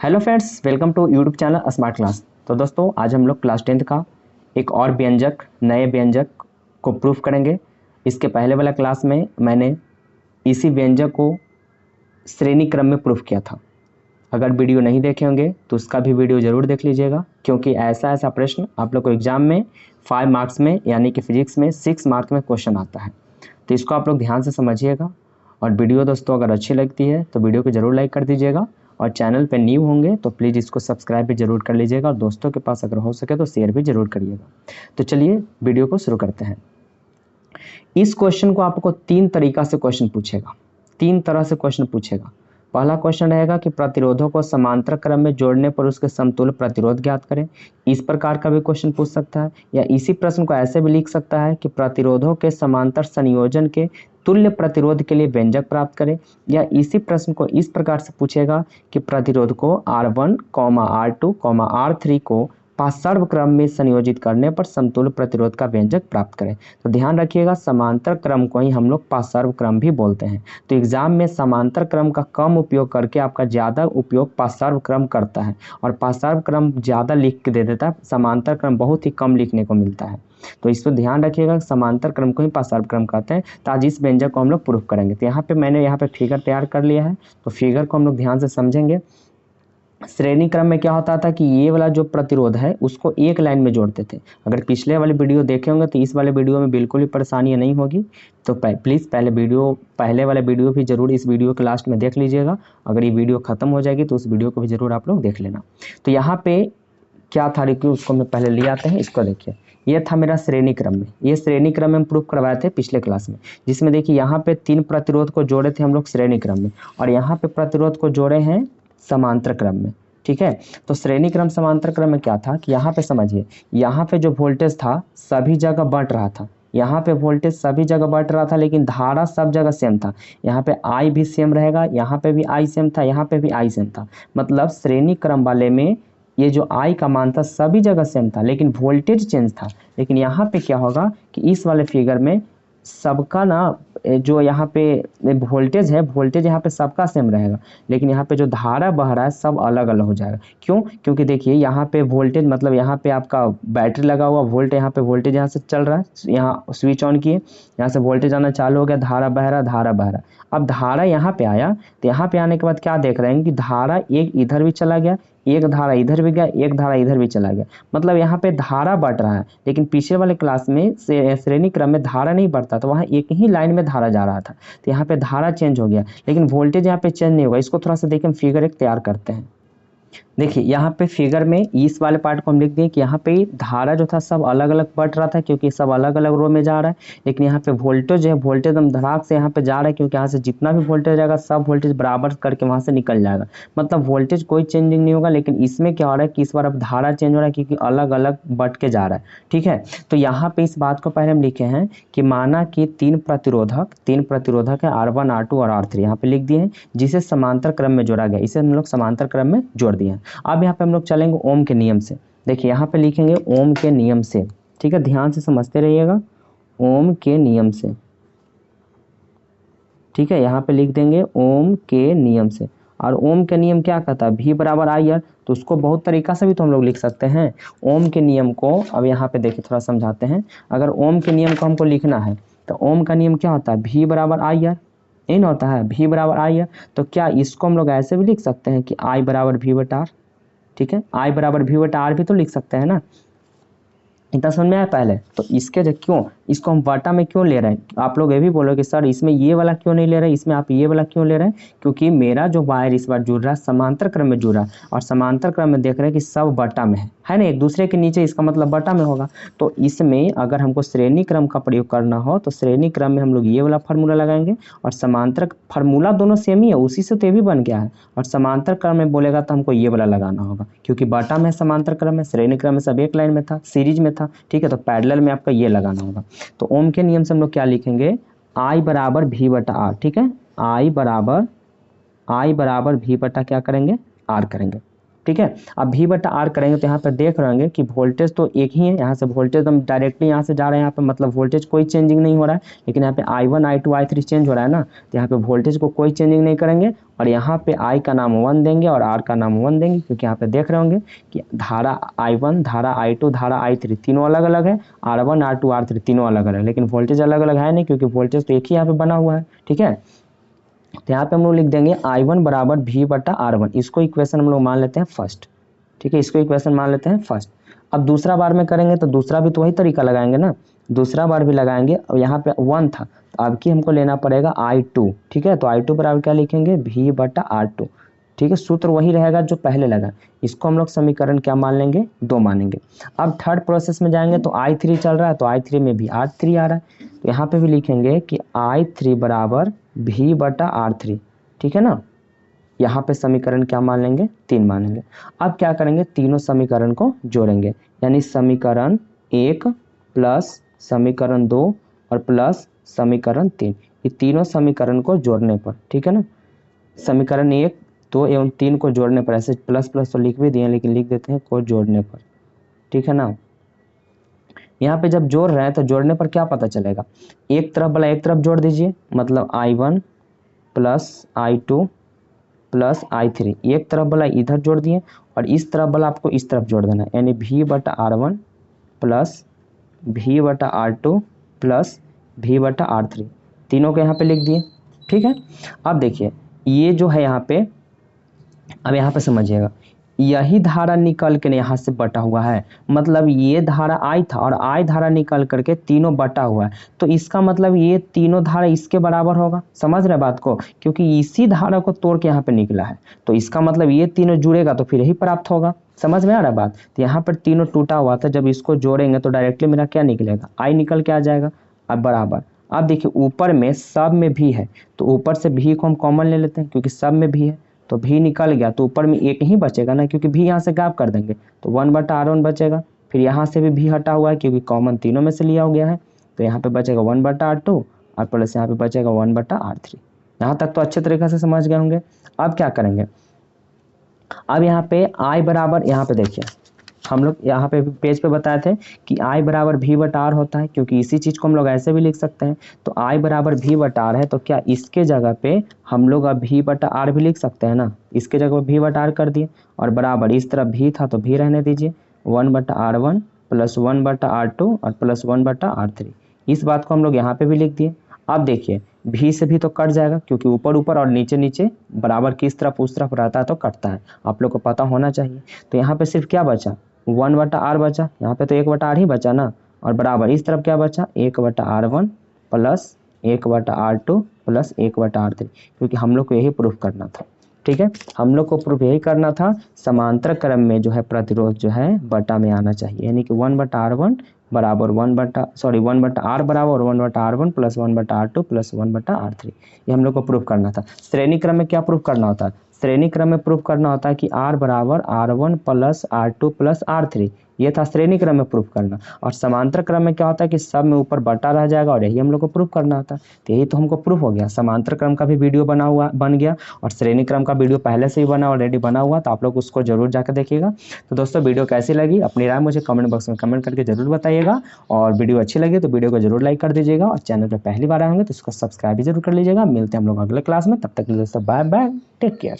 Hello friends, welcome to YouTube channel smart class. तो दोस्तों, आज हम लोग क्लास 10th का एक और व्यंजक, नए व्यंजक को प्रूफ करेंगे। इसके पहले वाला क्लास में मैंने इसी व्यंजक को श्रेणी क्रम में प्रूफ किया था। अगर वीडियो नहीं देखे होंगे तो उसका भी वीडियो ज़रूर देख लीजिएगा, क्योंकि ऐसा प्रश्न आप लोग को एग्जाम में 5 मार्क्स में यानी कि फिजिक्स में 6 मार्क्स में क्वेश्चन आता है। तो इसको आप लोग ध्यान से समझिएगा। और वीडियो दोस्तों अगर अच्छी लगती है तो वीडियो को ज़रूर लाइक कर दीजिएगा, और चैनल पे न्यू होंगे तो प्लीज़ इसको सब्सक्राइब भी ज़रूर कर लीजिएगा, और दोस्तों के पास अगर हो सके तो शेयर भी ज़रूर करिएगा। तो चलिए वीडियो को शुरू करते हैं। इस क्वेश्चन को आपको 3 तरीका से क्वेश्चन पूछेगा, 3 तरह से क्वेश्चन पूछेगा। पहला क्वेश्चन रहेगा कि प्रतिरोधों को समांतर क्रम में जोड़ने पर उसके समतुल्य प्रतिरोध ज्ञात करें। इस प्रकार का भी क्वेश्चन पूछ सकता है, या इसी प्रश्न को ऐसे भी लिख सकता है कि प्रतिरोधों के समांतर संयोजन के तुल्य प्रतिरोध के लिए व्यंजक प्राप्त करें। या इसी प्रश्न को इस प्रकार से पूछेगा कि प्रतिरोध को R1, R2, R3 को पार्श्व क्रम में संयोजित करने पर समतुल्य प्रतिरोध का व्यंजक प्राप्त करें। तो ध्यान रखिएगा, समांतर क्रम को ही हम लोग पार्श्व क्रम भी बोलते हैं। तो एग्जाम में समांतर क्रम का कम उपयोग करके आपका ज़्यादा उपयोग पार्श्व क्रम करता है, और पार्श्व क्रम ज़्यादा लिख के दे देता है, समांतर क्रम बहुत ही कम लिखने को मिलता है। तो इस पर ध्यान रखिएगा, समांतर क्रम को ही पार्श्व क्रम कहते हैं। तो आज इस व्यंजक को हम लोग प्रूफ करेंगे। तो यहाँ पे मैंने फिगर तैयार कर लिया है, तो फिगर को हम लोग ध्यान से समझेंगे। श्रेणी क्रम में क्या होता था कि ये वाला जो प्रतिरोध है उसको एक लाइन में जोड़ते थे। अगर पिछले वाले वीडियो देखे होंगे तो इस वाले वीडियो में बिल्कुल भी परेशानी नहीं होगी। तो प्लीज़ पहले वाले वीडियो भी ज़रूर इस वीडियो के लास्ट में देख लीजिएगा। अगर ये वीडियो ख़त्म हो जाएगी तो उस वीडियो को भी ज़रूर आप लोग देख लेना। तो यहाँ पे क्या था कि उसको मैं पहले ले आते हैं। इसको देखिए, ये था मेरा श्रेणी क्रम में, ये श्रेणी क्रम में हम प्रूफ करवाए थे पिछले क्लास में, जिसमें देखिए यहाँ पे 3 प्रतिरोध को जोड़े थे हम लोग श्रेणी क्रम में, और यहाँ पे प्रतिरोध को जोड़े हैं समांतर क्रम में। ठीक है, तो श्रेणी क्रम समांतर क्रम में क्या था कि यहाँ पे समझिए, यहाँ पे जो वोल्टेज था सभी जगह बढ़ रहा था। यहाँ पे वोल्टेज सभी जगह बढ़ रहा था, लेकिन धारा सब जगह सेम था। यहाँ पे आई भी सेम रहेगा, यहाँ पे भी आई सेम था, यहाँ पे भी आई सेम था। मतलब श्रेणी क्रम वाले में ये जो आई का मान था सभी जगह सेम था, लेकिन वोल्टेज चेंज था। लेकिन यहाँ पे क्या होगा कि इस वाले फिगर में सबका ना जो यहाँ पे वोल्टेज है, वोल्टेज यहाँ पे सबका सेम रहेगा, लेकिन यहाँ पे जो धारा बह रहा है सब अलग अलग हो जाएगा। क्यों? क्योंकि देखिए यहाँ पे वोल्टेज मतलब यहाँ पे आपका बैटरी लगा हुआ वोल्ट, यहाँ पे वोल्टेज यहाँ से चल रहा है, यहाँ स्विच ऑन किए, यहाँ से वोल्टेज आना चालू हो गया, धारा बह रहा, धारा बह रहा। अब धारा यहाँ पे आया, तो यहाँ पे आने के बाद क्या देख रहे हैं कि धारा एक इधर भी चला गया, एक धारा इधर भी गया, एक धारा इधर भी चला गया। मतलब यहाँ पे धारा बढ़ रहा है, लेकिन पीछे वाले क्लास में श्रेणी क्रम में धारा नहीं बढ़ता, तो वहाँ एक ही लाइन में धारा जा रहा था। तो यहाँ पे धारा चेंज हो गया, लेकिन वोल्टेज यहाँ पे चेंज नहीं होगा। इसको थोड़ा सा देखिए, फिगर एक तैयार करते हैं। देखिए यहाँ पे फिगर में इस वाले पार्ट को हम लिख दें कि यहाँ पे धारा जो था सब अलग अलग बढ़ रहा था, क्योंकि सब अलग अलग रो में जा रहा है। लेकिन यहाँ पे वोल्टेज है, वोल्टेज हम धड़ाक से यहाँ पे जा रहा है, क्योंकि यहाँ से जितना भी वोल्टेज जाएगा सब वोल्टेज बराबर करके वहाँ से निकल जाएगा। मतलब वोल्टेज कोई चेंजिंग नहीं होगा, लेकिन इसमें क्या हो रहा है कि इस बार अब धारा चेंज हो रहा है, क्योंकि अलग अलग बढ़ के जा रहा है। ठीक है, तो यहाँ पे इस बात को पहले हम लिखे हैं कि माना कि 3 प्रतिरोधक है R1, R2 और R3 यहाँ पे लिख दिए हैं, जिसे समांतर क्रम में जोड़ा गया। इसे हम लोग समांतर क्रम में जोड़ दिए हैं। अब यहाँ पे हम लोग चलेंगे ओम के नियम से। देखिए यहाँ पे लिखेंगे ओम के नियम से। ठीक है, ध्यान से समझते रहिएगा, ओम के नियम से। ठीक है, यहाँ पे लिख देंगे ओम के नियम से। और ओम के नियम क्या कहता है? V बराबर आई आर। तो उसको बहुत तरीका से भी तो हम लोग लिख सकते हैं ओम के नियम को। अब यहाँ पे देखिए थोड़ा समझाते हैं। अगर ओम के नियम को हमको लिखना है तो ओम का नियम क्या होता है? V बराबर आई आर। इन होता है V बराबर आई आर। तो क्या इसको हम लोग ऐसे भी लिख सकते हैं कि I बराबर V बटा आर। ठीक है, I बराबर V बटा आर भी तो लिख सकते हैं ना। इतना समझ में आया पहले? तो इसके जो क्यों इसको हम बटा में क्यों ले रहे हैं? आप लोग ये भी बोलोगे कि सर इसमें ये वाला क्यों नहीं ले रहे, इसमें आप ये वाला क्यों ले रहे हैं? क्योंकि मेरा जो वायर इस बार जुड़ रहा है समांतर क्रम में जुड़ रहा है, और समांतर क्रम में देख रहे हैं कि सब बटा में है ना, एक दूसरे के नीचे, इसका मतलब बटा में होगा। तो इसमें अगर हमको श्रेणी क्रम का प्रयोग करना हो तो श्रेणी क्रम में हम लोग ये वाला फार्मूला लगाएंगे, और समांतर फार्मूला दोनों सेम ही है, उसी से तो ये भी बन गया है। और समांतर क्रम में बोलेगा तो हमको ये वाला लगाना होगा, क्योंकि बटा में समांतर क्रम में, श्रेणी क्रम में सब एक लाइन में था, सीरीज में था। ठीक है, तो पैरेलल में आपका ये लगाना होगा। तो ओम के नियम से हम लोग क्या लिखेंगे? I बराबर V बटा आर। ठीक है, I बराबर V बटा क्या करेंगे? आर करेंगे। ठीक है। अब V बटा R करेंगे तो यहाँ पर देख रहे होंगे कि वोल्टेज तो एक ही है, यहाँ से वोल्टेज हम डायरेक्टली यहाँ से जा रहे हैं, यहाँ पे मतलब वोल्टेज कोई चेंजिंग नहीं हो रहा है, लेकिन यहाँ पे I1 I2 I3 चेंज हो रहा है ना, तो यहाँ पे वोल्टेज को कोई चेंजिंग नहीं करेंगे और यहाँ पे I का नाम 1 देंगे और R का नाम 1 देंगे, क्योंकि यहाँ पे देख रहे होंगे कि धारा I1 धारा I2 धारा I3 तीनों अलग अलग है, R1 R2 R3 तीनों अलग अलग है, लेकिन वोल्टेज अलग अलग है नहीं, क्योंकि वोल्टेज तो एक ही यहाँ पे बना हुआ है। ठीक है, तो यहाँ पे हम लोग लिख देंगे I1 बराबर V बटा R1, इसको इक्वेशन हम लोग मान लेते हैं फर्स्ट। ठीक है, इसको इक्वेशन मान लेते हैं फर्स्ट। अब दूसरा बार में करेंगे तो दूसरा भी तो वही तरीका लगाएंगे ना, दूसरा बार भी लगाएंगे और यहाँ पे 1 था तो अब की हमको लेना पड़ेगा I2। ठीक है, तो I2 बराबर क्या लिखेंगे, V बटा R2। ठीक है, सूत्र वही रहेगा जो पहले लगा, इसको हम लोग समीकरण क्या मान लेंगे, 2 मानेंगे। अब थर्ड प्रोसेस में जाएंगे तो I3 चल रहा है, तो I3 में भी R3 आ रहा है, तो यहाँ पे भी लिखेंगे कि I3 बराबर V बटा R3। ठीक है ना, यहाँ पे समीकरण क्या मान लेंगे, 3 मानेंगे। अब क्या करेंगे, तीनों समीकरण को जोड़ेंगे, यानी समीकरण 1 प्लस समीकरण 2 और प्लस समीकरण 3, ये तीनों समीकरण को जोड़ने पर, ठीक है ना, समीकरण 1 2 एवं 3 को जोड़ने पर, ऐसे प्लस प्लस तो लिख भी दिए लेकिन लिख देते हैं को जोड़ने पर। ठीक है ना, यहाँ पे जब जोड़ रहे हैं तो जोड़ने पर क्या पता चलेगा, एक तरफ वाला एक तरफ जोड़ दीजिए, मतलब I1 plus I2 plus I3, एक तरफ वाला इधर जोड़ दिए और इस तरफ वाला आपको इस तरफ जोड़ देना है, यानी V बटा R1 प्लस V बटा R2 प्लस V बटा R3, तीनों को यहाँ पे लिख दिए। ठीक है, अब देखिए ये जो है यहाँ पे, अब यहाँ पे समझिएगा, यही धारा निकल के यहाँ से बटा हुआ है, मतलब ये धारा I था और I धारा निकल करके तीनों बटा हुआ है, तो इसका मतलब ये तीनों धारा इसके बराबर होगा। समझ रहे बात को, क्योंकि इसी धारा को तोड़ के यहाँ पे निकला है, तो इसका मतलब ये तीनों जुड़ेगा तो फिर यही प्राप्त होगा। समझ में आ रहा बात, तो यहाँ पर तीनों टूटा हुआ था, जब इसको जोड़ेंगे तो डायरेक्टली मेरा क्या निकलेगा, I निकल के आ जाएगा। अब बराबर, अब देखिए ऊपर में सब में भी है, तो ऊपर से भी को हम कॉमन ले लेते हैं, क्योंकि सब में भी है, तो भी निकल गया तो ऊपर में एक ही बचेगा ना, क्योंकि भी यहाँ से गायब कर देंगे तो 1 बटा R1 बचेगा। फिर यहाँ से भी हटा हुआ है क्योंकि कॉमन तीनों में से लिया हो गया है, तो यहाँ पे बचेगा 1 बटा R2 और प्लस यहाँ पे बचेगा 1 बटा R3। यहाँ तक तो अच्छे तरीके से समझ गए होंगे। अब क्या करेंगे, अब यहाँ पे I बराबर, यहाँ पे देखिए हम लोग यहाँ पे पेज पे बताए थे कि I बराबर V बटा R होता है, क्योंकि इसी चीज़ को हम लोग ऐसे भी लिख सकते हैं, तो I बराबर V बटा R है, तो क्या इसके जगह पे हम लोग अब V बटा R भी लिख सकते हैं ना, इसके जगह V बटा R कर दिए और बराबर इस तरफ V था तो V रहने दीजिए, 1 बटा R1 प्लस 1 बटा R2 और प्लस 1 बटा R3, इस बात को हम लोग यहाँ पे भी लिख दिए। अब देखिए भी से भी तो कट जाएगा, क्योंकि ऊपर ऊपर और नीचे नीचे बराबर किस तरफ उस तरफ रहता है तो कटता है, आप लोग को पता होना चाहिए। तो यहाँ पे सिर्फ क्या बचा, 1 बटा R बचा, यहाँ पे तो 1 बटा R ही बचा ना, और बराबर इस तरफ क्या बचा, 1 बटा R1 प्लस 1 बटा R2 प्लस 1 बटा R3, क्योंकि हम लोग को यही प्रूफ करना था। ठीक है, हम लोग को प्रूफ यही करना था, समांतर क्रम में जो है प्रतिरोध जो है बटा में आना चाहिए, यानी कि 1 बटा R1 बराबर 1 बटा R बराबर 1 बटा R1 प्लस 1 बटा R2 प्लस 1 बटा R3, ये हम लोग को प्रूफ करना था। श्रेणी क्रम में क्या प्रूफ करना होता है, श्रेणी क्रम में प्रूफ करना होता है कि R बराबर R1 plus R2 plus R3, ये था श्रेणी क्रम में प्रूफ करना। और समांतर क्रम में क्या होता है कि सब में ऊपर बटा रह जाएगा, और यही हम लोग को प्रूफ करना होता है, तो यही तो हमको प्रूफ हो गया। समांतर क्रम का भी वीडियो बन गया और श्रेणी क्रम का वीडियो पहले से ही ऑलरेडी बना हुआ, तो आप लोग उसको जरूर जाकर देखिएगा। तो दोस्तों वीडियो कैसी लगी अपनी राय मुझे कमेंट बॉक्स में कमेंट करके जरूर बताइएगा, और वीडियो अच्छी लगी तो वीडियो को जरूर लाइक कर दीजिएगा, और चैनल पर पहली बार आए होंगे तो इसको सब्सक्राइब भी जरूर कर लीजिएगा। मिलते हैं हम लोग अगले क्लास में, तब तक के लिए दोस्तों बाय बाय, टेक केयर।